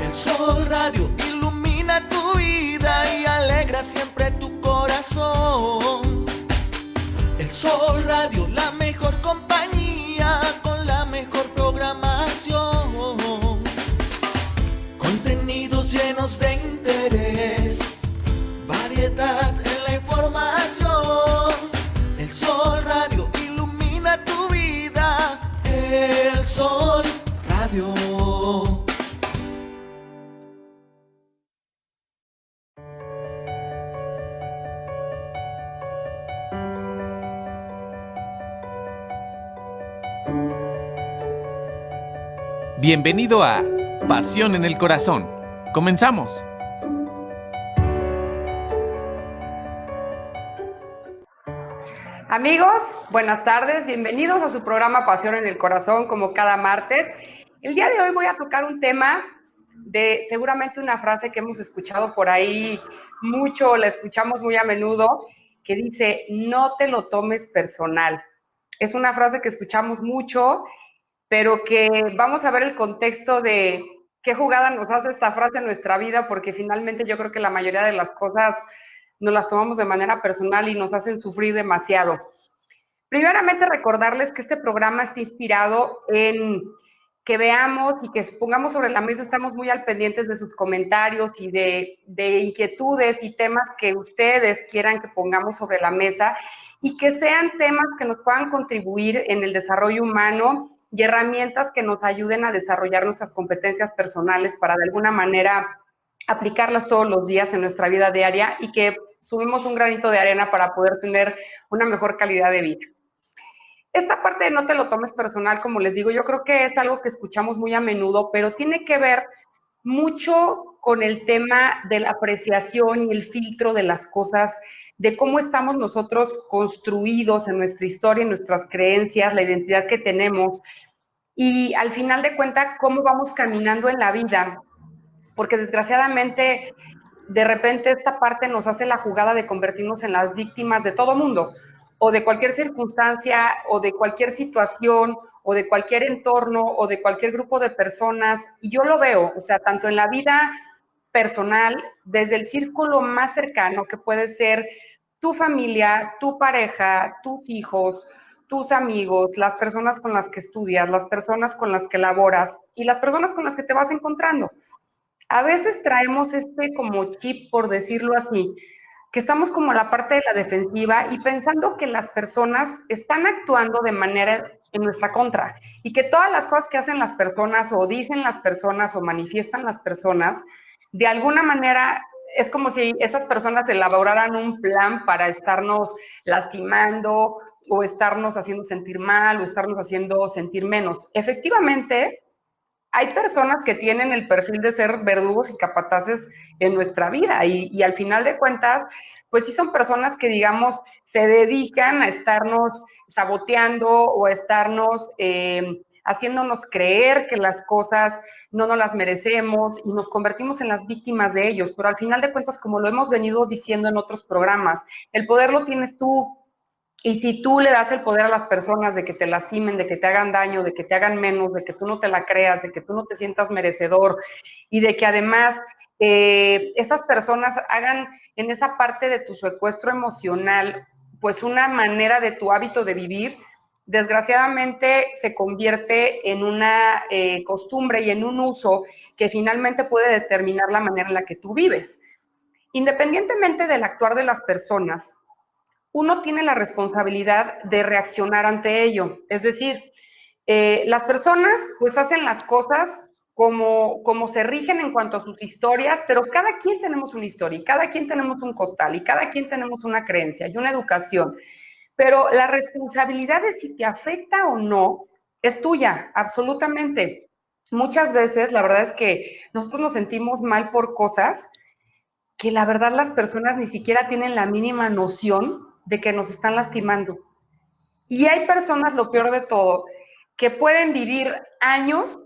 El Sol Radio ilumina tu vida y alegra siempre tu corazón. El Sol Radio, la mejor compañía con la mejor programación. Contenidos llenos de interés, variedad en la información. El Sol Radio ilumina tu vida. El Sol Radio. Bienvenido a Pasión en el Corazón. ¡Comenzamos! Amigos, buenas tardes. Bienvenidos a su programa Pasión en el Corazón, como cada martes. El día de hoy voy a tocar un tema de seguramente una frase que hemos escuchado por ahí mucho, la escuchamos muy a menudo, que dice, no te lo tomes personal. Es una frase que escuchamos mucho, pero que vamos a ver el contexto de qué jugada nos hace esta frase en nuestra vida, porque finalmente yo creo que la mayoría de las cosas nos las tomamos de manera personal y nos hacen sufrir demasiado. Primeramente, recordarles que este programa está inspirado en que veamos y que pongamos sobre la mesa, estamos muy al pendientes de sus comentarios y de inquietudes y temas que ustedes quieran que pongamos sobre la mesa y que sean temas que nos puedan contribuir en el desarrollo humano y herramientas que nos ayuden a desarrollar nuestras competencias personales para de alguna manera aplicarlas todos los días en nuestra vida diaria y que subimos un granito de arena para poder tener una mejor calidad de vida. Esta parte de no te lo tomes personal, como les digo, yo creo que es algo que escuchamos muy a menudo, pero tiene que ver mucho con el tema de la apreciación y el filtro de las cosas, de cómo estamos nosotros construidos en nuestra historia, en nuestras creencias, la identidad que tenemos y al final de cuentas, cómo vamos caminando en la vida, porque desgraciadamente de repente esta parte nos hace la jugada de convertirnos en las víctimas de todo mundo, o de cualquier circunstancia, o de cualquier situación, o de cualquier entorno, o de cualquier grupo de personas. Y yo lo veo, o sea, tanto en la vida personal, desde el círculo más cercano, que puede ser tu familia, tu pareja, tus hijos, tus amigos, las personas con las que estudias, las personas con las que laboras y las personas con las que te vas encontrando. A veces traemos como chip, por decirlo así, que estamos como en la parte de la defensiva y pensando que las personas están actuando de manera en nuestra contra y que todas las cosas que hacen las personas o dicen las personas o manifiestan las personas, de alguna manera es como si esas personas elaboraran un plan para estarnos lastimando o estarnos haciendo sentir mal o estarnos haciendo sentir menos. Efectivamente, hay personas que tienen el perfil de ser verdugos y capataces en nuestra vida y al final de cuentas, pues sí son personas que, digamos, se dedican a estarnos saboteando o a estarnos haciéndonos creer que las cosas no nos las merecemos y nos convertimos en las víctimas de ellos. Pero al final de cuentas, como lo hemos venido diciendo en otros programas, el poder lo tienes tú. Y si tú le das el poder a las personas de que te lastimen, de que te hagan daño, de que te hagan menos, de que tú no te la creas, de que tú no te sientas merecedor y de que además esas personas hagan en esa parte de tu secuestro emocional, pues una manera de tu hábito de vivir, desgraciadamente se convierte en una costumbre y en un uso que finalmente puede determinar la manera en la que tú vives. Independientemente del actuar de las personas, uno tiene la responsabilidad de reaccionar ante ello. Es decir, las personas pues hacen las cosas como se rigen en cuanto a sus historias, pero cada quien tenemos una historia, y cada quien tenemos un costal, y cada quien tenemos una creencia y una educación. Pero la responsabilidad de si te afecta o no es tuya, absolutamente. Muchas veces, la verdad es que nosotros nos sentimos mal por cosas que la verdad las personas ni siquiera tienen la mínima noción de que nos están lastimando. Y hay personas, lo peor de todo, que pueden vivir años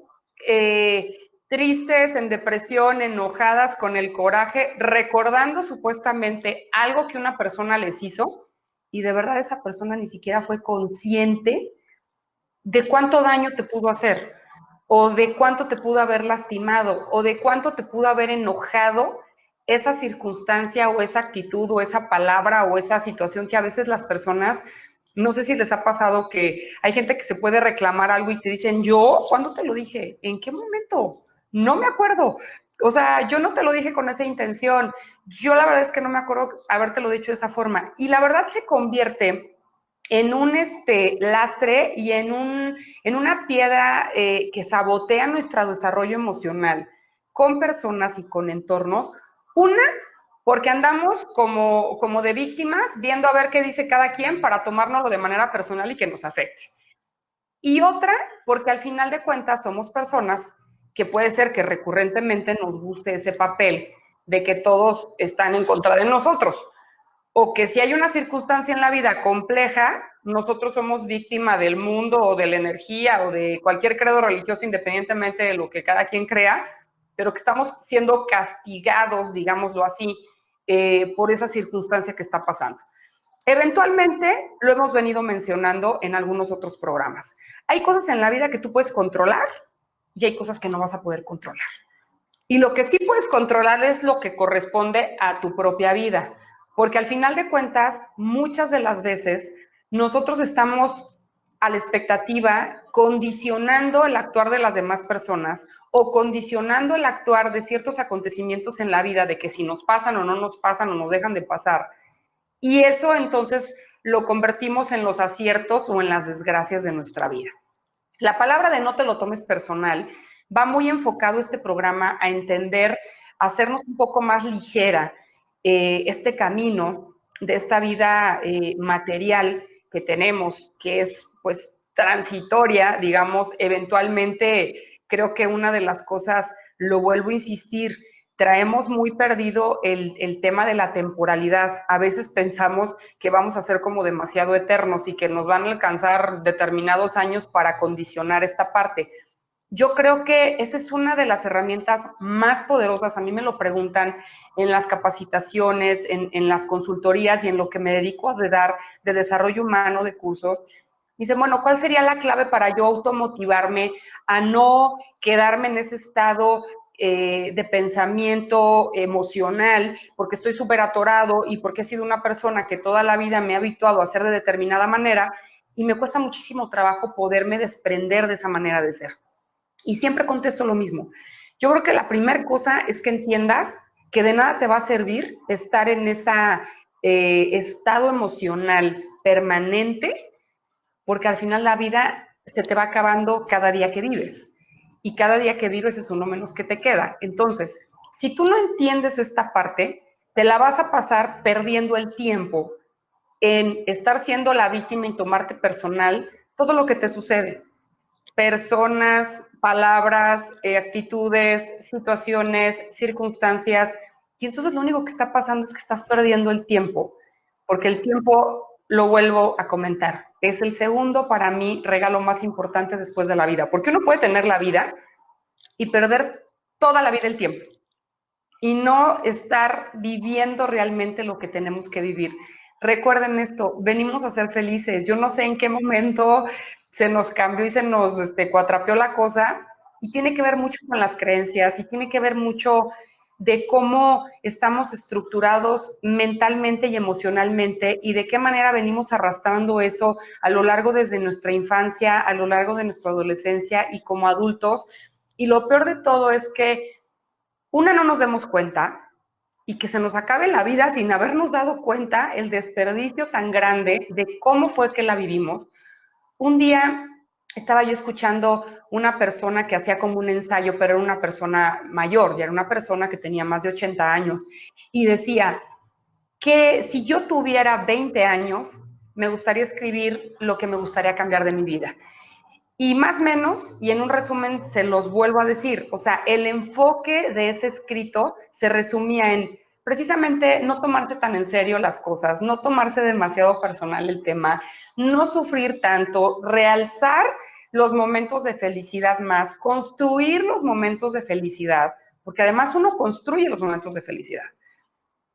tristes, en depresión, enojadas, con el coraje, recordando supuestamente algo que una persona les hizo, y de verdad esa persona ni siquiera fue consciente de cuánto daño te pudo hacer. o de cuánto te pudo haber lastimado, o de cuánto te pudo haber enojado esa circunstancia o esa actitud o esa palabra o esa situación que a veces las personas, no sé si les ha pasado que hay gente que se puede reclamar algo y te dicen, ¿yo? ¿Cuándo te lo dije? ¿En qué momento? No me acuerdo. O sea, yo no te lo dije con esa intención. Yo la verdad es que no me acuerdo habértelo dicho de esa forma. Y la verdad se convierte en un lastre y en una piedra que sabotea nuestro desarrollo emocional con personas y con entornos. Una, porque andamos como de víctimas, viendo a ver qué dice cada quien para tomárnoslo de manera personal y que nos afecte. Y otra, porque al final de cuentas somos personas que puede ser que recurrentemente nos guste ese papel de que todos están en contra de nosotros, o que si hay una circunstancia en la vida compleja, nosotros somos víctima del mundo o de la energía o de cualquier credo religioso, independientemente de lo que cada quien crea, pero que estamos siendo castigados, digámoslo así, por esa circunstancia que está pasando. Eventualmente, lo hemos venido mencionando en algunos otros programas. Hay cosas en la vida que tú puedes controlar y hay cosas que no vas a poder controlar. Y lo que sí puedes controlar es lo que corresponde a tu propia vida, porque al final de cuentas, muchas de las veces nosotros estamos a la expectativa condicionando el actuar de las demás personas o condicionando el actuar de ciertos acontecimientos en la vida, de que si nos pasan o no nos pasan o nos dejan de pasar. Y eso entonces lo convertimos en los aciertos o en las desgracias de nuestra vida. La palabra de no te lo tomes personal va muy enfocado este programa a entender, a hacernos un poco más ligera este camino de esta vida material que tenemos, que es pues transitoria, digamos, eventualmente creo que una de las cosas, lo vuelvo a insistir, traemos muy perdido el tema de la temporalidad. A veces pensamos que vamos a ser como demasiado eternos y que nos van a alcanzar determinados años para condicionar esta parte. Yo creo que esa es una de las herramientas más poderosas. A mí me lo preguntan en las capacitaciones, en las consultorías y en lo que me dedico a dar de desarrollo humano de cursos. Dicen, bueno, ¿cuál sería la clave para yo automotivarme a no quedarme en ese estado de pensamiento emocional, porque estoy súper atorado y porque he sido una persona que toda la vida me ha habituado a ser de determinada manera y me cuesta muchísimo trabajo poderme desprender de esa manera de ser? Y siempre contesto lo mismo. Yo creo que la primera cosa es que entiendas que de nada te va a servir estar en ese estado emocional permanente, porque al final la vida se te va acabando cada día que vives. Y cada día que vives es uno menos que te queda. Entonces, si tú no entiendes esta parte, te la vas a pasar perdiendo el tiempo en estar siendo la víctima y tomarte personal todo lo que te sucede. Personas, palabras, actitudes, situaciones, circunstancias. Y entonces lo único que está pasando es que estás perdiendo el tiempo, porque el tiempo, lo vuelvo a comentar, es el segundo para mí regalo más importante después de la vida, porque uno puede tener la vida y perder toda la vida el tiempo y no estar viviendo realmente lo que tenemos que vivir. Recuerden esto, venimos a ser felices. Yo no sé en qué momento se nos cambió y se nos cuatrapeó la cosa, y tiene que ver mucho con las creencias y tiene que ver mucho de cómo estamos estructurados mentalmente y emocionalmente y de qué manera venimos arrastrando eso a lo largo desde nuestra infancia, a lo largo de nuestra adolescencia y como adultos. Y lo peor de todo es que no nos demos cuenta y que se nos acabe la vida sin habernos dado cuenta el desperdicio tan grande de cómo fue que la vivimos. Un día estaba yo escuchando una persona que hacía como un ensayo, pero era una persona mayor, ya era una persona que tenía más de 80 años, y decía que si yo tuviera 20 años, me gustaría escribir lo que me gustaría cambiar de mi vida. Y más o menos, y en un resumen se los vuelvo a decir, o sea, el enfoque de ese escrito se resumía en precisamente no tomarse tan en serio las cosas, no tomarse demasiado personal el tema, no sufrir tanto, realzar los momentos de felicidad más, construir los momentos de felicidad, porque además uno construye los momentos de felicidad.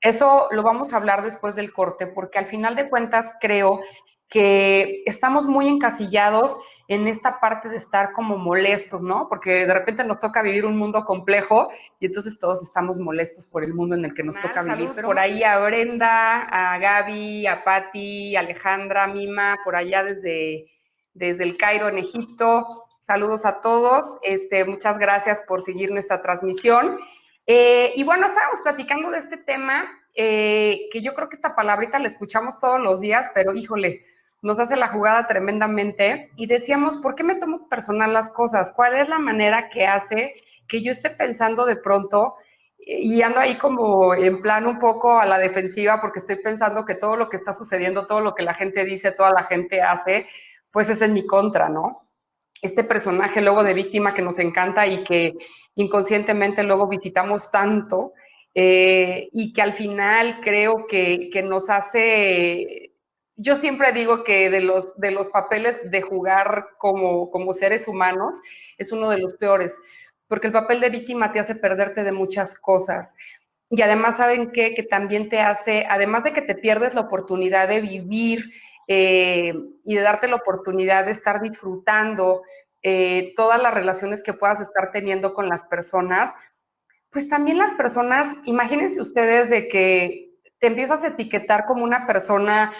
Eso lo vamos a hablar después del corte, porque al final de cuentas creo que estamos muy encasillados en esta parte de estar como molestos, ¿no? Porque de repente nos toca vivir un mundo complejo y entonces todos estamos molestos por el mundo en el que nos toca vivir. Saludos por ahí a Brenda, a Gaby, a Patti, a Alejandra, a Mima, por allá desde el Cairo, en Egipto. Saludos a todos. Muchas gracias por seguir nuestra transmisión. Y bueno, estábamos platicando de este tema, que yo creo que esta palabrita la escuchamos todos los días, pero híjole, nos hace la jugada tremendamente. Y decíamos, ¿por qué me tomo personal las cosas? ¿Cuál es la manera que hace que yo esté pensando de pronto y ando ahí como en plan un poco a la defensiva porque estoy pensando que todo lo que está sucediendo, todo lo que la gente dice, toda la gente hace, pues es en mi contra, ¿no? Este personaje luego de víctima que nos encanta y que inconscientemente luego visitamos tanto, y que al final creo que nos hace... Yo siempre digo que de los papeles de jugar como seres humanos es uno de los peores, porque el papel de víctima te hace perderte de muchas cosas. Y además, ¿saben qué? Que también te hace, además de que te pierdes la oportunidad de vivir y de darte la oportunidad de estar disfrutando todas las relaciones que puedas estar teniendo con las personas, pues también las personas, imagínense ustedes de que te empiezas a etiquetar como una persona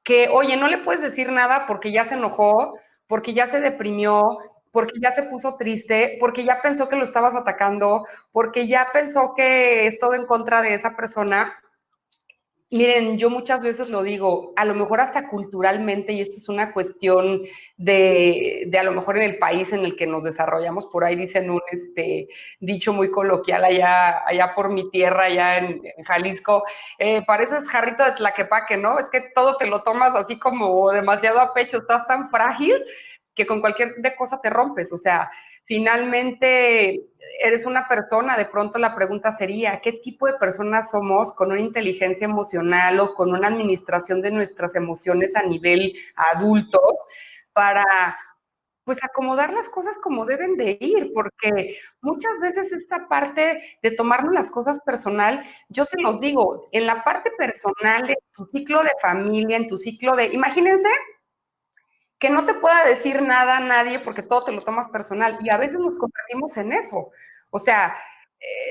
que, oye, no le puedes decir nada porque ya se enojó, porque ya se deprimió, porque ya se puso triste, porque ya pensó que lo estabas atacando, porque ya pensó que es todo en contra de esa persona. Miren, yo muchas veces lo digo, a lo mejor hasta culturalmente, y esto es una cuestión de a lo mejor en el país en el que nos desarrollamos, por ahí dicen un dicho muy coloquial allá por mi tierra, allá en Jalisco, pareces jarrito de tlaquepaque, ¿no? Es que todo te lo tomas así como demasiado a pecho, estás tan frágil que con cualquier cosa te rompes, o sea, finalmente eres una persona, de pronto la pregunta sería, ¿qué tipo de personas somos con una inteligencia emocional o con una administración de nuestras emociones a nivel adultos para, pues, acomodar las cosas como deben de ir? Porque muchas veces esta parte de tomarnos las cosas personal, yo se los digo, en la parte personal de tu ciclo de familia, en tu ciclo de, imagínense, que no te pueda decir nada a nadie porque todo te lo tomas personal y a veces nos convertimos en eso. O sea,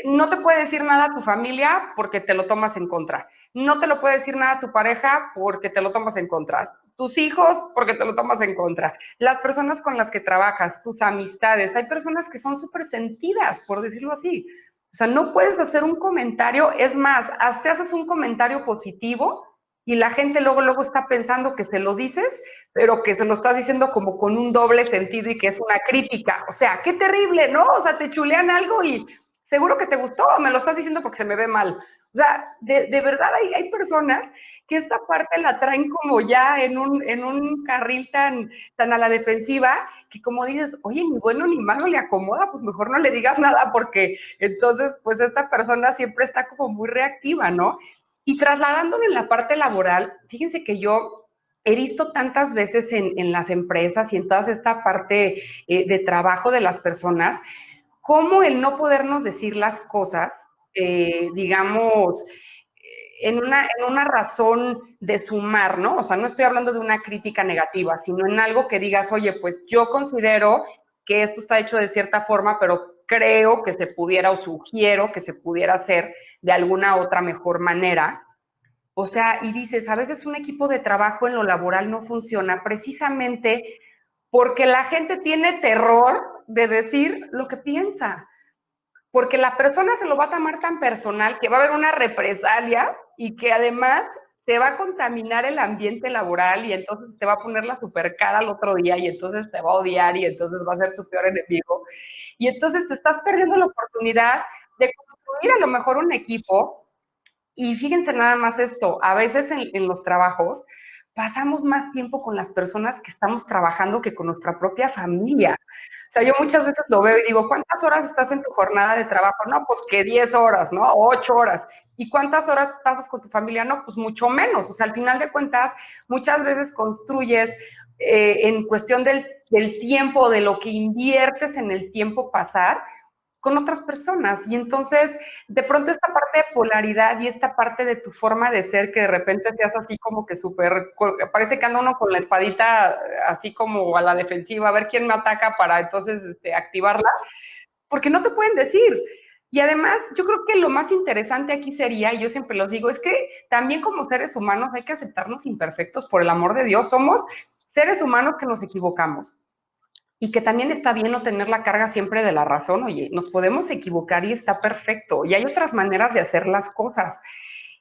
no te puede decir nada a tu familia porque te lo tomas en contra. No te lo puede decir nada a tu pareja porque te lo tomas en contra. Tus hijos porque te lo tomas en contra. Las personas con las que trabajas, tus amistades. Hay personas que son súper sentidas, por decirlo así. O sea, no puedes hacer un comentario, es más, hasta haces un comentario positivo y la gente luego está pensando que se lo dices, pero que se lo estás diciendo como con un doble sentido y que es una crítica. O sea, qué terrible, ¿no? O sea, te chulean algo y seguro que te gustó, me lo estás diciendo porque se me ve mal. O sea, de verdad hay personas que esta parte la traen como ya en un carril tan a la defensiva, que como dices, oye, ni bueno ni malo le acomoda, pues mejor no le digas nada porque entonces, pues esta persona siempre está como muy reactiva, ¿no? Y trasladándolo en la parte laboral, fíjense que yo he visto tantas veces en las empresas y en toda esta parte de trabajo de las personas, cómo el no podernos decir las cosas, digamos, en una razón de sumar, ¿no? O sea, no estoy hablando de una crítica negativa, sino en algo que digas, oye, pues yo considero que esto está hecho de cierta forma, pero creo que se pudiera o sugiero que se pudiera hacer de alguna otra mejor manera. O sea, y dices, a veces un equipo de trabajo en lo laboral no funciona precisamente porque la gente tiene terror de decir lo que piensa, porque la persona se lo va a tomar tan personal que va a haber una represalia y que además se va a contaminar el ambiente laboral y entonces te va a poner la super cara al otro día y entonces te va a odiar y entonces va a ser tu peor enemigo. Y entonces te estás perdiendo la oportunidad de construir a lo mejor un equipo. Y fíjense nada más esto, a veces en los trabajos pasamos más tiempo con las personas que estamos trabajando que con nuestra propia familia. O sea, yo muchas veces lo veo y digo, ¿cuántas horas estás en tu jornada de trabajo? No, pues que 10 horas, ¿no? 8 horas. ¿Y cuántas horas pasas con tu familia? No, pues mucho menos. O sea, al final de cuentas, muchas veces construyes en cuestión del tiempo, de lo que inviertes en el tiempo pasar, con otras personas. Y entonces, de pronto esta parte de polaridad y esta parte de tu forma de ser, que de repente seas así como que súper, parece que anda uno con la espadita así como a la defensiva, a ver quién me ataca para entonces activarla, porque no te pueden decir. Y además, yo creo que lo más interesante aquí sería, y yo siempre los digo, es que también como seres humanos hay que aceptarnos imperfectos, por el amor de Dios, somos seres humanos que nos equivocamos. Y que también está bien no tener la carga siempre de la razón. Oye, nos podemos equivocar y está perfecto. Y hay otras maneras de hacer las cosas.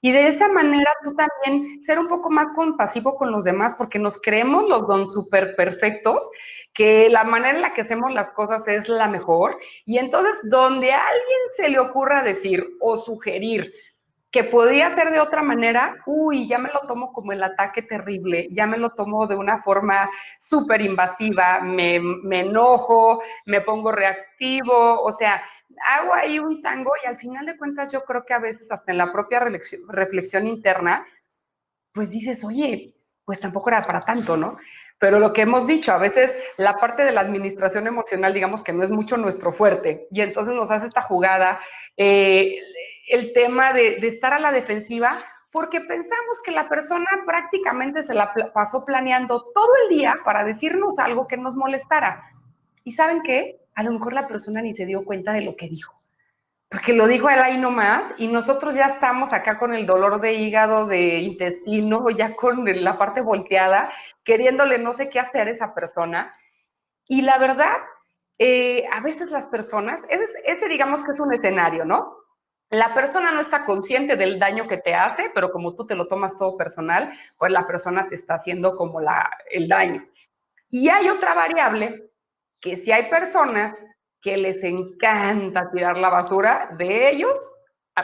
Y de esa manera tú también ser un poco más compasivo con los demás, porque nos creemos los don súper perfectos, que la manera en la que hacemos las cosas es la mejor. Y entonces, donde a alguien se le ocurra decir o sugerir que podría ser de otra manera, uy, ya me lo tomo como el ataque terrible, ya me lo tomo de una forma súper invasiva, me enojo, me pongo reactivo, o sea, hago ahí un tango y al final de cuentas yo creo que a veces hasta en la propia reflexión interna, pues dices, oye, pues tampoco era para tanto, ¿no? Pero lo que hemos dicho, a veces la parte de la administración emocional, digamos que no es mucho nuestro fuerte, y entonces nos hace esta jugada, el tema de estar a la defensiva, porque pensamos que la persona prácticamente se la pasó planeando todo el día para decirnos algo que nos molestara. ¿Y saben qué? A lo mejor la persona ni se dio cuenta de lo que dijo, porque lo dijo él ahí nomás, y nosotros ya estamos acá con el dolor de hígado, de intestino, ya con la parte volteada, queriéndole no sé qué hacer a esa persona. Y la verdad, a veces las personas, ese digamos que es un escenario, ¿no? La persona no está consciente del daño que te hace, pero como tú te lo tomas todo personal, pues la persona te está haciendo como el daño. Y hay otra variable, que si hay personas que les encanta tirar la basura de ellos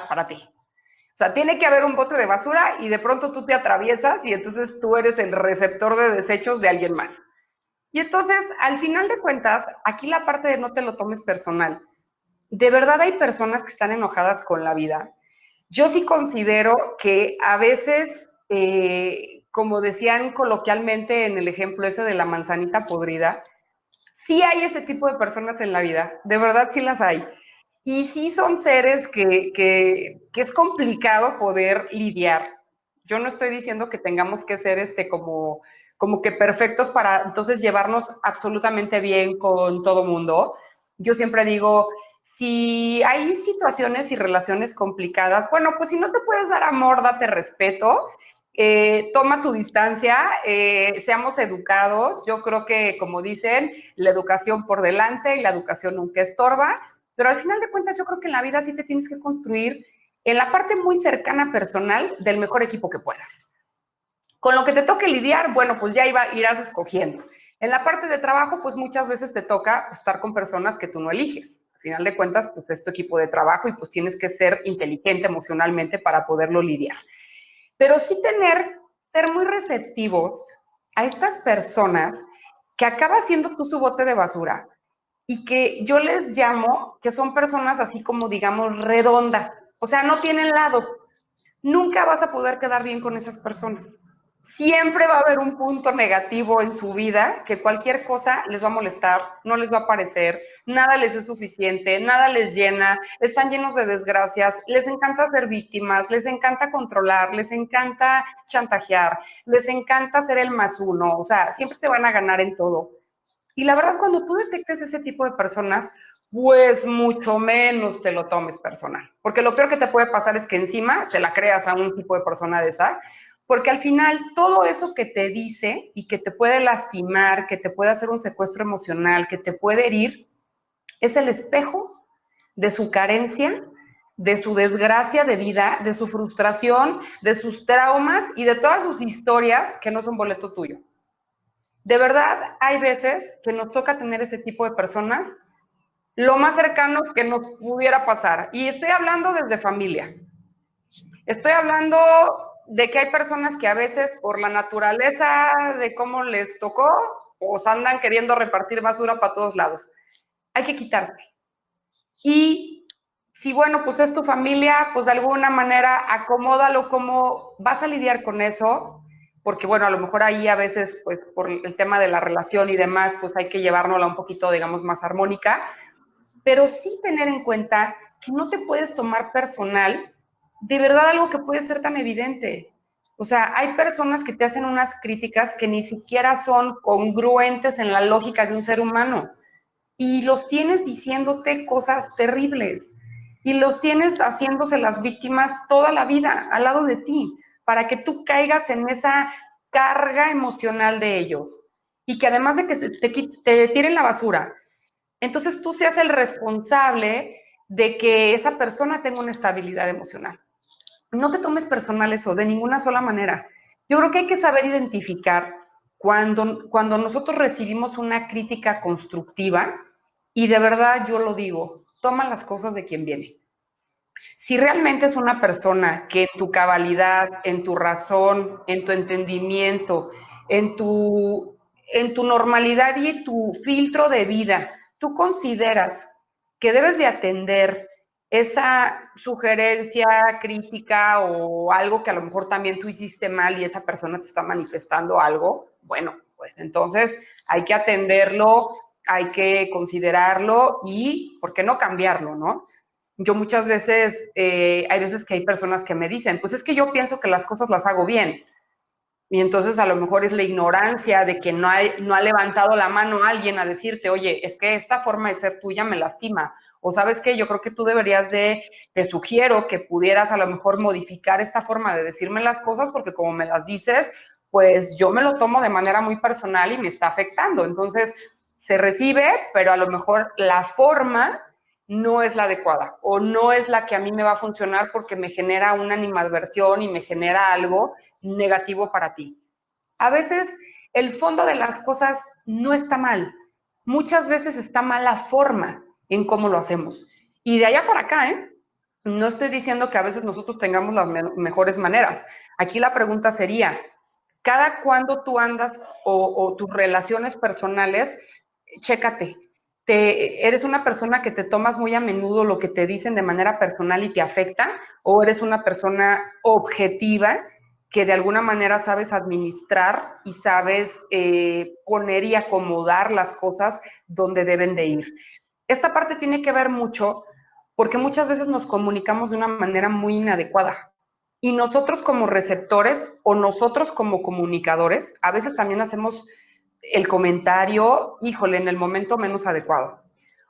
para ti. O sea, tiene que haber un bote de basura y de pronto tú te atraviesas y entonces tú eres el receptor de desechos de alguien más. Y entonces, al final de cuentas, aquí la parte de no te lo tomes personal. De verdad hay personas que están enojadas con la vida. Yo sí considero que a veces, como decían coloquialmente en el ejemplo ese de la manzanita podrida, sí hay ese tipo de personas en la vida, de verdad sí las hay. Y sí son seres que es complicado poder lidiar. Yo no estoy diciendo que tengamos que ser como que perfectos para entonces llevarnos absolutamente bien con todo mundo. Yo siempre digo, si hay situaciones y relaciones complicadas, bueno, pues si no te puedes dar amor, date respeto, toma tu distancia, seamos educados. Yo creo que, como dicen, la educación por delante y la educación nunca estorba, pero al final de cuentas yo creo que en la vida sí te tienes que construir en la parte muy cercana personal del mejor equipo que puedas. Con lo que te toque lidiar, bueno, pues ya irás escogiendo. En la parte de trabajo, pues muchas veces te toca estar con personas que tú no eliges. Al final de cuentas, pues es tu equipo de trabajo y pues tienes que ser inteligente emocionalmente para poderlo lidiar. Pero sí ser muy receptivos a estas personas que acaba siendo tú su bote de basura y que yo les llamo que son personas así como, digamos, redondas. O sea, no tienen lado. Nunca vas a poder quedar bien con esas personas. Siempre va a haber un punto negativo en su vida que cualquier cosa les va a molestar, no les va a parecer, nada les es suficiente, nada les llena, están llenos de desgracias, les encanta ser víctimas, les encanta controlar, les encanta chantajear, les encanta ser el más uno, o sea, siempre te van a ganar en todo. Y la verdad es cuando tú detectes ese tipo de personas, pues mucho menos te lo tomes personal. Porque lo peor que te puede pasar es que encima se la creas a un tipo de persona de esa, porque al final todo eso que te dice y que te puede lastimar, que te puede hacer un secuestro emocional, que te puede herir, es el espejo de su carencia, de su desgracia de vida, de su frustración, de sus traumas y de todas sus historias que no son boleto tuyo. De verdad, hay veces que nos toca tener ese tipo de personas lo más cercano que nos pudiera pasar. Y estoy hablando desde familia. Estoy hablando de que hay personas que a veces por la naturaleza de cómo les tocó, pues andan queriendo repartir basura para todos lados. Hay que quitarse. Y si, bueno, pues es tu familia, pues de alguna manera acomódalo como vas a lidiar con eso, porque bueno, a lo mejor ahí a veces, pues por el tema de la relación y demás, pues hay que llevárnosla un poquito, digamos, más armónica, pero sí tener en cuenta que no te puedes tomar personal de verdad algo que puede ser tan evidente. O sea, hay personas que te hacen unas críticas que ni siquiera son congruentes en la lógica de un ser humano y los tienes diciéndote cosas terribles y los tienes haciéndose las víctimas toda la vida al lado de ti para que tú caigas en esa carga emocional de ellos y que además de que te tiren la basura, entonces tú seas el responsable de que esa persona tenga una estabilidad emocional. No te tomes personal eso de ninguna sola manera. Yo creo que hay que saber identificar cuando nosotros recibimos una crítica constructiva y de verdad yo lo digo, toma las cosas de quien viene. Si realmente es una persona que en tu cabalidad, en tu razón, en tu entendimiento, en tu normalidad y en tu filtro de vida, tú consideras que debes de atender esa sugerencia, crítica o algo que a lo mejor también tú hiciste mal y esa persona te está manifestando algo, bueno, pues entonces hay que atenderlo, hay que considerarlo y, ¿por qué no cambiarlo, no? Yo muchas veces, hay veces que hay personas que me dicen, pues es que yo pienso que las cosas las hago bien. Y entonces a lo mejor es la ignorancia de que no ha levantado la mano alguien a decirte, oye, es que esta forma de ser tuya me lastima. O sabes qué, yo creo que tú deberías te sugiero que pudieras a lo mejor modificar esta forma de decirme las cosas porque como me las dices, pues yo me lo tomo de manera muy personal y me está afectando. Entonces se recibe, pero a lo mejor la forma no es la adecuada o no es la que a mí me va a funcionar porque me genera una animadversión y me genera algo negativo para ti. A veces el fondo de las cosas no está mal. Muchas veces está mal la forma en cómo lo hacemos. Y de allá para acá, no estoy diciendo que a veces nosotros tengamos las mejores maneras. Aquí la pregunta sería, ¿cada cuándo tú andas o tus relaciones personales, chécate, ¿eres una persona que te tomas muy a menudo lo que te dicen de manera personal y te afecta? ¿O eres una persona objetiva que de alguna manera sabes administrar y sabes poner y acomodar las cosas donde deben de ir? Esta parte tiene que ver mucho porque muchas veces nos comunicamos de una manera muy inadecuada. Y nosotros como receptores o nosotros como comunicadores, a veces también hacemos el comentario, híjole, en el momento menos adecuado.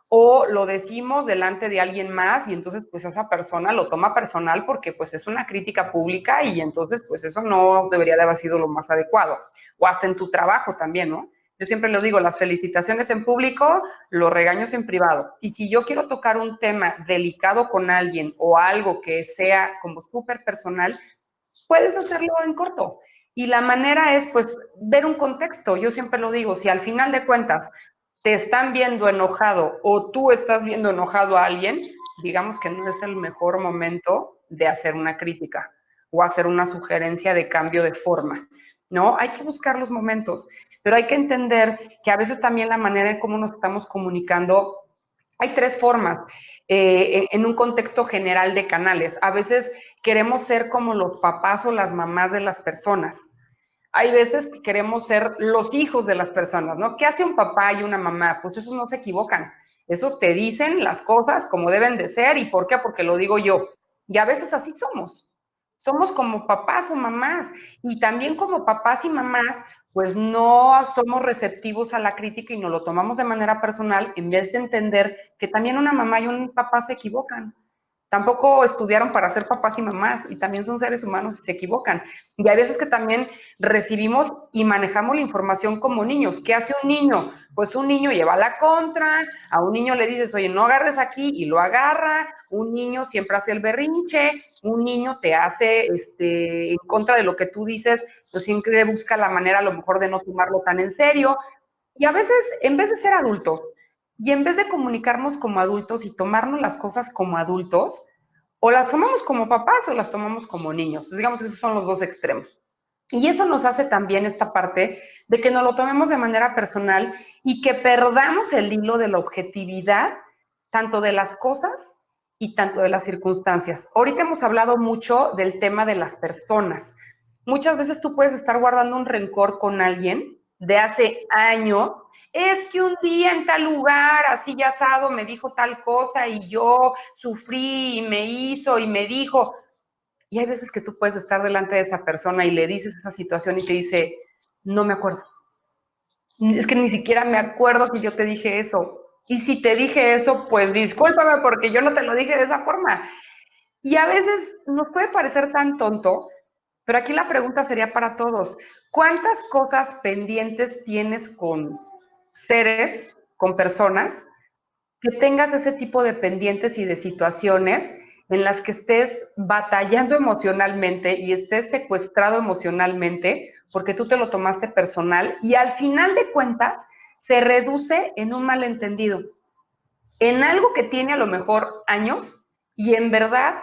O lo decimos delante de alguien más y entonces pues esa persona lo toma personal porque pues es una crítica pública y entonces pues eso no debería de haber sido lo más adecuado. O hasta en tu trabajo también, ¿no? Yo siempre lo digo, las felicitaciones en público, los regaños en privado. Y si yo quiero tocar un tema delicado con alguien o algo que sea como súper personal, puedes hacerlo en corto. Y la manera es, pues, ver un contexto. Yo siempre lo digo, si al final de cuentas te están viendo enojado o tú estás viendo enojado a alguien, digamos que no es el mejor momento de hacer una crítica o hacer una sugerencia de cambio de forma, ¿no? Hay que buscar los momentos, pero hay que entender que a veces también la manera en cómo nos estamos comunicando, hay tres formas en un contexto general de canales. A veces queremos ser como los papás o las mamás de las personas. Hay veces que queremos ser los hijos de las personas, ¿no? ¿Qué hace un papá y una mamá? Pues esos no se equivocan. Esos te dicen las cosas como deben de ser. ¿Y por qué? Porque lo digo yo. Y a veces así somos. Somos como papás o mamás. Y también como papás y mamás, pues no somos receptivos a la crítica y nos lo tomamos de manera personal en vez de entender que también una mamá y un papá se equivocan. Tampoco estudiaron para ser papás y mamás y también son seres humanos y se equivocan. Y hay veces que también recibimos y manejamos la información como niños. ¿Qué hace un niño? Pues un niño lleva la contra, a un niño le dices, oye, no agarres aquí y lo agarra, un niño siempre hace el berrinche, un niño te hace en contra de lo que tú dices, pues siempre busca la manera a lo mejor de no tomarlo tan en serio. Y a veces, en vez de ser adultos, y en vez de comunicarnos como adultos y tomarnos las cosas como adultos, o las tomamos como papás o las tomamos como niños. Digamos que esos son los dos extremos. Y eso nos hace también esta parte de que nos lo tomemos de manera personal y que perdamos el hilo de la objetividad, tanto de las cosas y tanto de las circunstancias. Ahorita hemos hablado mucho del tema de las personas. Muchas veces tú puedes estar guardando un rencor con alguien de hace años, es que un día en tal lugar, así ya asado, me dijo tal cosa y yo sufrí y me hizo y me dijo. Y hay veces que tú puedes estar delante de esa persona y le dices esa situación y te dice, no me acuerdo. Es que ni siquiera me acuerdo que yo te dije eso. Y si te dije eso, pues discúlpame porque yo no te lo dije de esa forma. Y a veces nos puede parecer tan tonto, pero aquí la pregunta sería para todos. ¿Cuántas cosas pendientes tienes con seres, con personas, que tengas ese tipo de pendientes y de situaciones en las que estés batallando emocionalmente y estés secuestrado emocionalmente porque tú te lo tomaste personal y al final de cuentas se reduce en un malentendido, en algo que tiene a lo mejor años y en verdad,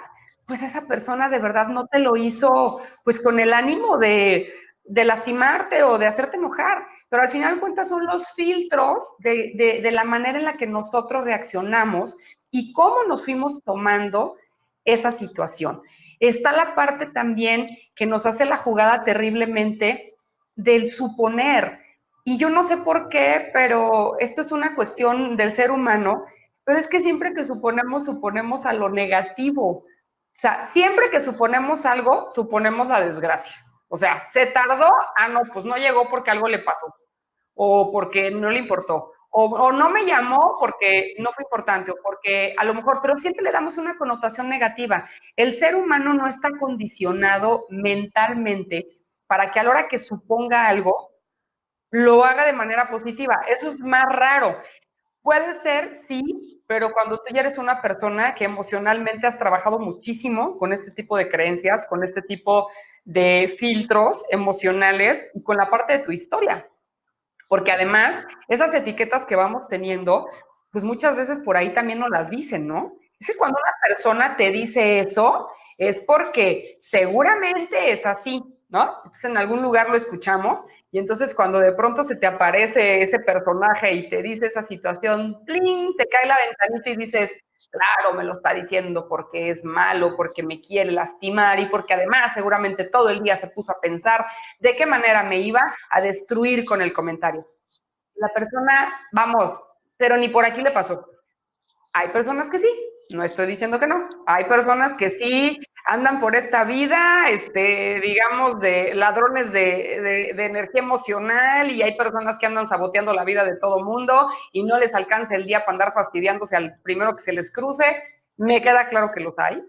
pues esa persona de verdad no te lo hizo pues con el ánimo de lastimarte o de hacerte enojar, pero al final de cuentas son los filtros de la manera en la que nosotros reaccionamos y cómo nos fuimos tomando esa situación. Está la parte también que nos hace la jugada terriblemente del suponer. Y yo no sé por qué, pero esto es una cuestión del ser humano, pero es que siempre que suponemos, suponemos a lo negativo. O sea, siempre que suponemos algo, suponemos la desgracia. O sea, se tardó, no, pues no llegó porque algo le pasó, o porque no le importó, o no me llamó porque no fue importante, o porque a lo mejor, pero siempre le damos una connotación negativa. El ser humano no está condicionado mentalmente para que a la hora que suponga algo, lo haga de manera positiva. Eso es más raro. Puede ser, sí, pero cuando tú ya eres una persona que emocionalmente has trabajado muchísimo con este tipo de creencias, con este tipo de filtros emocionales y con la parte de tu historia. Porque además, esas etiquetas que vamos teniendo, pues muchas veces por ahí también nos las dicen, ¿no? Es que cuando una persona te dice eso, es porque seguramente es así, ¿no? Entonces en algún lugar lo escuchamos y entonces cuando de pronto se te aparece ese personaje y te dice esa situación, ¡pling!, te cae la ventanita y dices, claro, me lo está diciendo porque es malo, porque me quiere lastimar y porque además seguramente todo el día se puso a pensar de qué manera me iba a destruir con el comentario. La persona, vamos, pero ni por aquí le pasó. Hay personas que sí, no estoy diciendo que no. Hay personas que sí andan por esta vida, digamos, de ladrones de energía emocional y hay personas que andan saboteando la vida de todo mundo y no les alcanza el día para andar fastidiándose al primero que se les cruce. Me queda claro que los hay.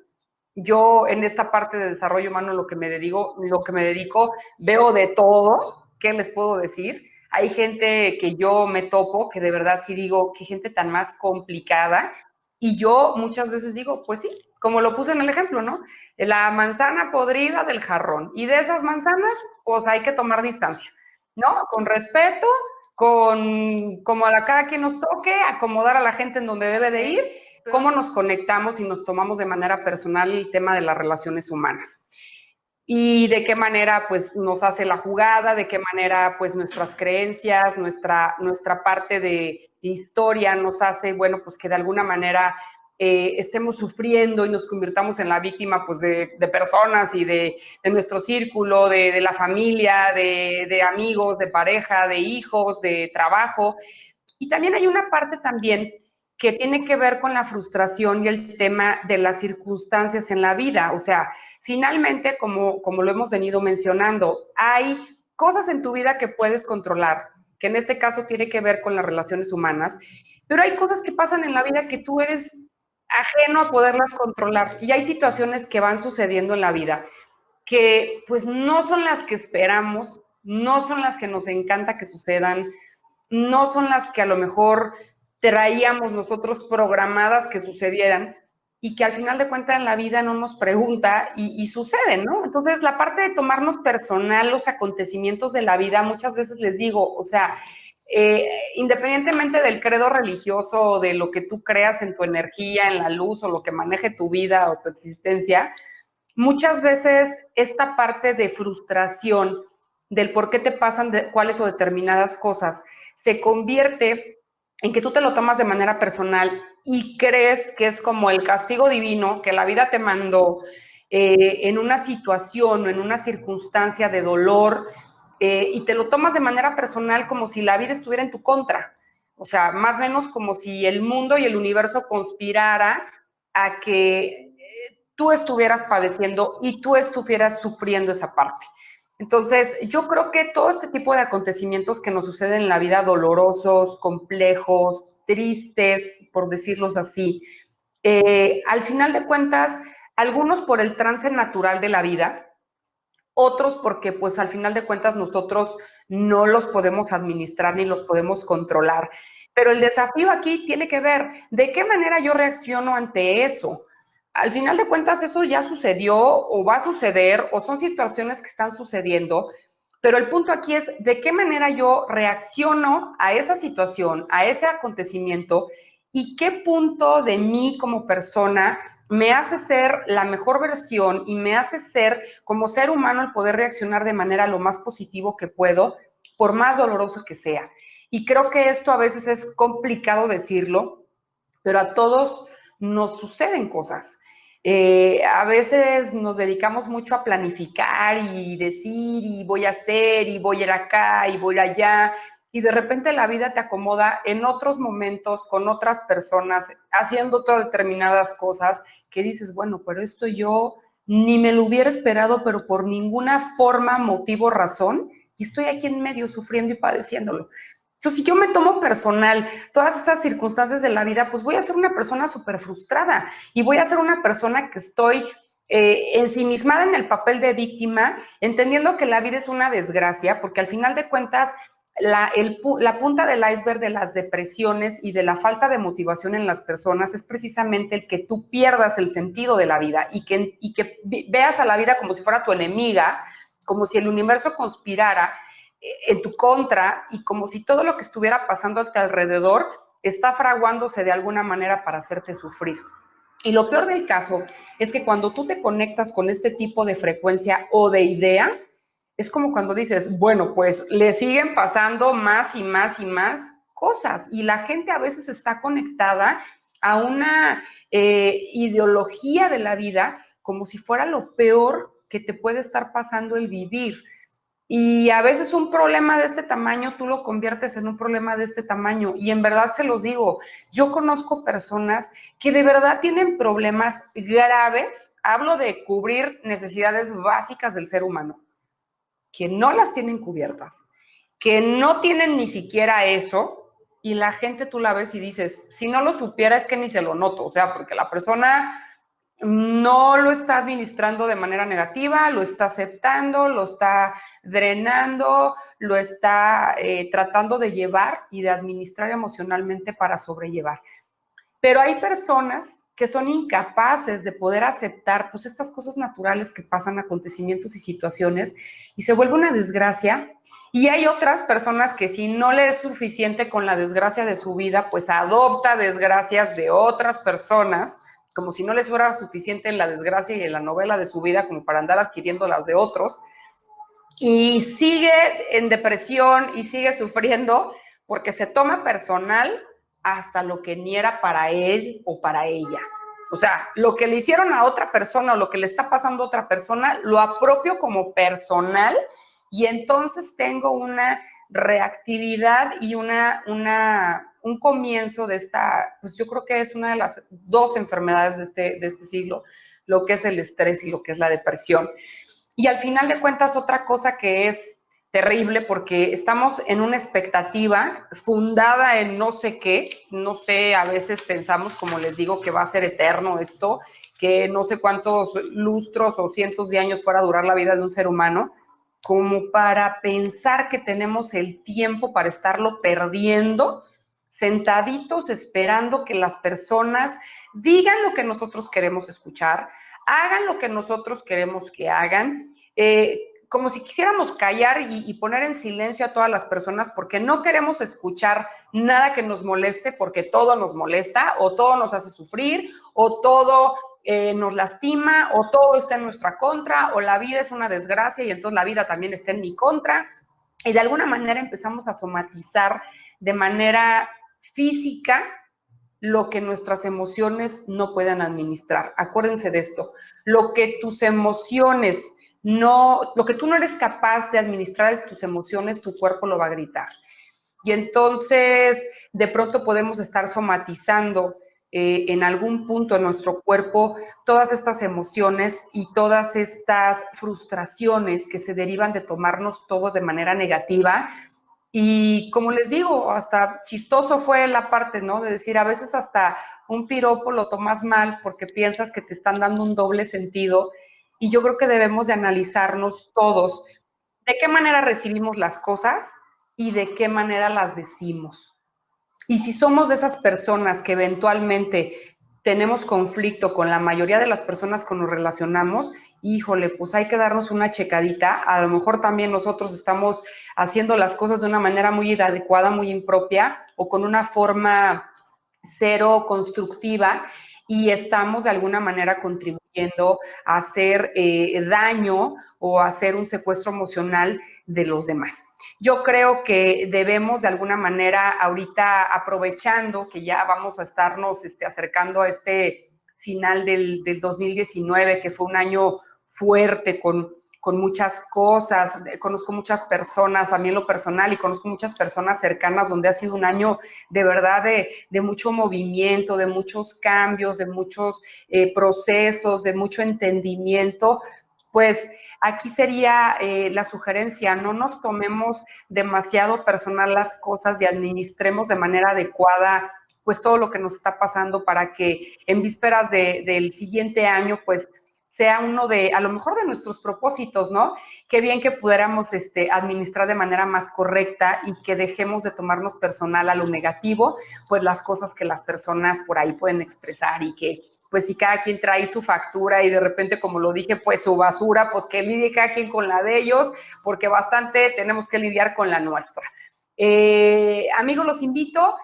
Yo en esta parte de desarrollo humano lo que me dedico, veo de todo. ¿Qué les puedo decir? Hay gente que yo me topo que de verdad sí digo, qué gente tan más complicada. Y yo muchas veces digo, pues sí, como lo puse en el ejemplo, ¿no? La manzana podrida del jarrón. Y de esas manzanas, pues hay que tomar distancia, ¿no? Con respeto, como a cada quien nos toque, acomodar a la gente en donde debe de ir, cómo nos conectamos y nos tomamos de manera personal el tema de las relaciones humanas. Y de qué manera pues nos hace la jugada, de qué manera pues nuestras creencias, nuestra parte de historia nos hace, bueno, pues que de alguna manera estemos sufriendo y nos convirtamos en la víctima pues de personas y de nuestro círculo, de la familia, de amigos, de pareja, de hijos, de trabajo. Y también hay una parte también que tiene que ver con la frustración y el tema de las circunstancias en la vida. O sea, finalmente, como lo hemos venido mencionando, hay cosas en tu vida que puedes controlar, que en este caso tiene que ver con las relaciones humanas, pero hay cosas que pasan en la vida que tú eres ajeno a poderlas controlar y hay situaciones que van sucediendo en la vida que pues no son las que esperamos, no son las que nos encanta que sucedan, no son las que a lo mejor traíamos nosotros programadas que sucedieran y que al final de cuentas en la vida no nos pregunta y suceden, ¿no? Entonces, la parte de tomarnos personal los acontecimientos de la vida, muchas veces les digo, o sea, independientemente del credo religioso o de lo que tú creas en tu energía, en la luz o lo que maneje tu vida o tu existencia, muchas veces esta parte de frustración del por qué te pasan cuáles o determinadas cosas se convierte en que tú te lo tomas de manera personal y crees que es como el castigo divino que la vida te mandó en una situación o en una circunstancia de dolor y te lo tomas de manera personal como si la vida estuviera en tu contra. O sea, más o menos como si el mundo y el universo conspirara a que tú estuvieras padeciendo y tú estuvieras sufriendo esa parte. Entonces, yo creo que todo este tipo de acontecimientos que nos suceden en la vida, dolorosos, complejos, tristes, por decirlos así, al final de cuentas, algunos por el trance natural de la vida, otros porque pues al final de cuentas nosotros no los podemos administrar ni los podemos controlar. Pero el desafío aquí tiene que ver de qué manera yo reacciono ante eso. Al final de cuentas eso ya sucedió o va a suceder o son situaciones que están sucediendo, pero el punto aquí es de qué manera yo reacciono a esa situación, a ese acontecimiento y qué punto de mí como persona me hace ser la mejor versión y me hace ser como ser humano el poder reaccionar de manera lo más positivo que puedo, por más doloroso que sea. Y creo que esto a veces es complicado decirlo, pero a todos nos suceden cosas. A veces nos dedicamos mucho a planificar y decir, y voy a hacer, y voy a ir acá, y voy allá, y de repente la vida te acomoda en otros momentos, con otras personas, haciendo todas determinadas cosas, que dices, bueno, pero esto yo ni me lo hubiera esperado, pero por ninguna forma, motivo, razón, y estoy aquí en medio sufriendo y padeciéndolo. Entonces, si yo me tomo personal todas esas circunstancias de la vida, pues voy a ser una persona súper frustrada y voy a ser una persona que estoy ensimismada en el papel de víctima, entendiendo que la vida es una desgracia, porque al final de cuentas, la punta del iceberg de las depresiones y de la falta de motivación en las personas es precisamente el que tú pierdas el sentido de la vida y que veas a la vida como si fuera tu enemiga, como si el universo conspirara en tu contra y como si todo lo que estuviera pasando a tu alrededor está fraguándose de alguna manera para hacerte sufrir. Y lo peor del caso es que cuando tú te conectas con este tipo de frecuencia o de idea, es como cuando dices, bueno, pues le siguen pasando más y más y más cosas y la gente a veces está conectada a una ideología de la vida como si fuera lo peor que te puede estar pasando el vivir. Y a veces un problema de este tamaño tú lo conviertes en un problema de este tamaño. Y en verdad se los digo, yo conozco personas que de verdad tienen problemas graves, hablo de cubrir necesidades básicas del ser humano, que no las tienen cubiertas, que no tienen ni siquiera eso, y la gente tú la ves y dices, si no lo supiera es que ni se lo noto, o sea, porque la persona no lo está administrando de manera negativa, lo está aceptando, lo está drenando, lo está tratando de llevar y de administrar emocionalmente para sobrellevar. Pero hay personas que son incapaces de poder aceptar pues estas cosas naturales que pasan, acontecimientos y situaciones, y se vuelve una desgracia. Y hay otras personas que si no le es suficiente con la desgracia de su vida, pues adopta desgracias de otras personas, como si no les fuera suficiente en la desgracia y en la novela de su vida como para andar adquiriendo las de otros, y sigue en depresión y sigue sufriendo porque se toma personal hasta lo que ni era para él o para ella. O sea, lo que le hicieron a otra persona o lo que le está pasando a otra persona, lo apropio como personal y entonces tengo una reactividad y un comienzo de esta, pues yo creo que es una de las dos enfermedades de este siglo, lo que es el estrés y lo que es la depresión. Y al final de cuentas, otra cosa que es terrible porque estamos en una expectativa fundada en no sé qué, no sé, a veces pensamos, como les digo, que va a ser eterno esto, que no sé cuántos lustros o cientos de años fuera a durar la vida de un ser humano, como para pensar que tenemos el tiempo para estarlo perdiendo, sentaditos esperando que las personas digan lo que nosotros queremos escuchar, hagan lo que nosotros queremos que hagan, como si quisiéramos callar y poner en silencio a todas las personas porque no queremos escuchar nada que nos moleste porque todo nos molesta o todo nos hace sufrir o todo nos lastima o todo está en nuestra contra o la vida es una desgracia y entonces la vida también está en mi contra y de alguna manera empezamos a somatizar de manera física lo que nuestras emociones no puedan administrar. Acuérdense de esto, lo que tus emociones no, lo que tú no eres capaz de administrar tus emociones, tu cuerpo lo va a gritar. Y entonces, de pronto podemos estar somatizando en algún punto en nuestro cuerpo todas estas emociones y todas estas frustraciones que se derivan de tomarnos todo de manera negativa. Y como les digo, hasta chistoso fue la parte, ¿no? De decir, a veces hasta un piropo lo tomas mal porque piensas que te están dando un doble sentido. Y yo creo que debemos de analizarnos todos de qué manera recibimos las cosas y de qué manera las decimos. Y si somos de esas personas que eventualmente tenemos conflicto con la mayoría de las personas con las que nos relacionamos, híjole, pues hay que darnos una checadita. A lo mejor también nosotros estamos haciendo las cosas de una manera muy inadecuada, muy impropia o con una forma cero constructiva y estamos de alguna manera contribuyendo a hacer daño o a hacer un secuestro emocional de los demás. Yo creo que debemos de alguna manera ahorita, aprovechando que ya vamos a estarnos acercando a este final del 2019, que fue un año fuerte con muchas cosas, conozco muchas personas, a mí en lo personal, y conozco muchas personas cercanas donde ha sido un año de verdad de mucho movimiento, de muchos cambios, de muchos procesos, de mucho entendimiento. Pues aquí sería la sugerencia, no nos tomemos demasiado personal las cosas y administremos de manera adecuada pues todo lo que nos está pasando para que en vísperas del siguiente año pues sea uno de, a lo mejor de nuestros propósitos, ¿no? Qué bien que pudiéramos administrar de manera más correcta y que dejemos de tomarnos personal a lo negativo, pues las cosas que las personas por ahí pueden expresar y que pues si cada quien trae su factura y de repente, como lo dije, pues su basura, pues que lidie cada quien con la de ellos, porque bastante tenemos que lidiar con la nuestra. Amigos, los invito,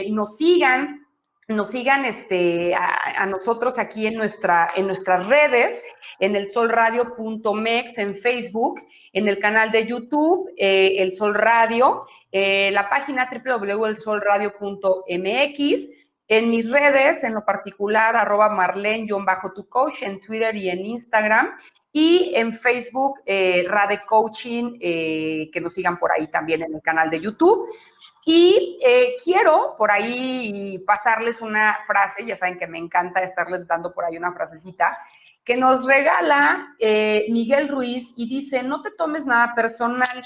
nos sigan a nosotros aquí en nuestras redes, en el solradio.mex en Facebook, en el canal de YouTube, El Sol Radio, la página www.elsolradio.mx, en mis redes, en lo particular, @marlene_tu coach, en Twitter y en Instagram, y en Facebook, Rade Coaching, que nos sigan por ahí también en el canal de YouTube. Y quiero por ahí pasarles una frase, ya saben que me encanta estarles dando por ahí una frasecita, que nos regala Miguel Ruiz y dice, no te tomes nada personal.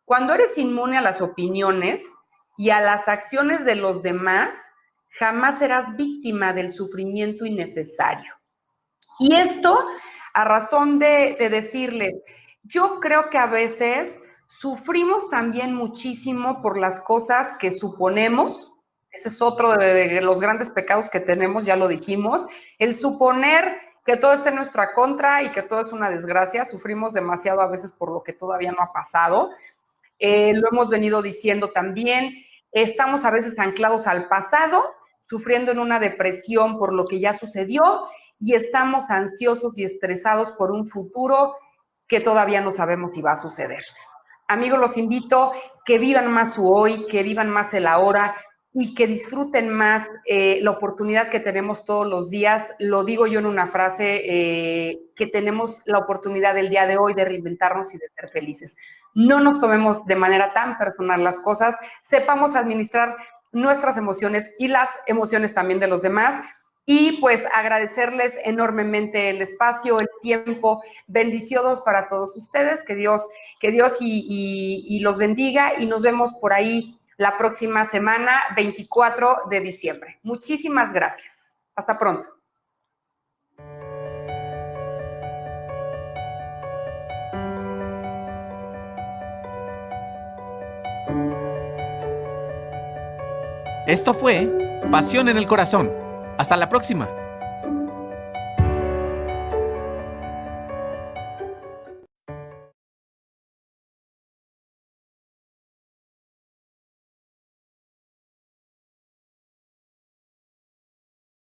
Cuando eres inmune a las opiniones y a las acciones de los demás, jamás serás víctima del sufrimiento innecesario. Y esto a razón de decirles, yo creo que a veces sufrimos también muchísimo por las cosas que suponemos. Ese es otro de los grandes pecados que tenemos, ya lo dijimos, el suponer que todo está en nuestra contra y que todo es una desgracia. Sufrimos demasiado a veces por lo que todavía no ha pasado. Lo hemos venido diciendo también, estamos a veces anclados al pasado, sufriendo en una depresión por lo que ya sucedió y estamos ansiosos y estresados por un futuro que todavía no sabemos si va a suceder. Amigos, los invito que vivan más su hoy, que vivan más el ahora y que disfruten más la oportunidad que tenemos todos los días. Lo digo yo en una frase, que tenemos la oportunidad del día de hoy de reinventarnos y de ser felices. No nos tomemos de manera tan personal las cosas, sepamos administrar nuestras emociones y las emociones también de los demás. Y pues agradecerles enormemente el espacio, el tiempo, bendiciones para todos ustedes, que Dios y los bendiga y nos vemos por ahí la próxima semana, 24 de diciembre. Muchísimas gracias. Hasta pronto. Esto fue Pasión en el Corazón. Hasta la próxima.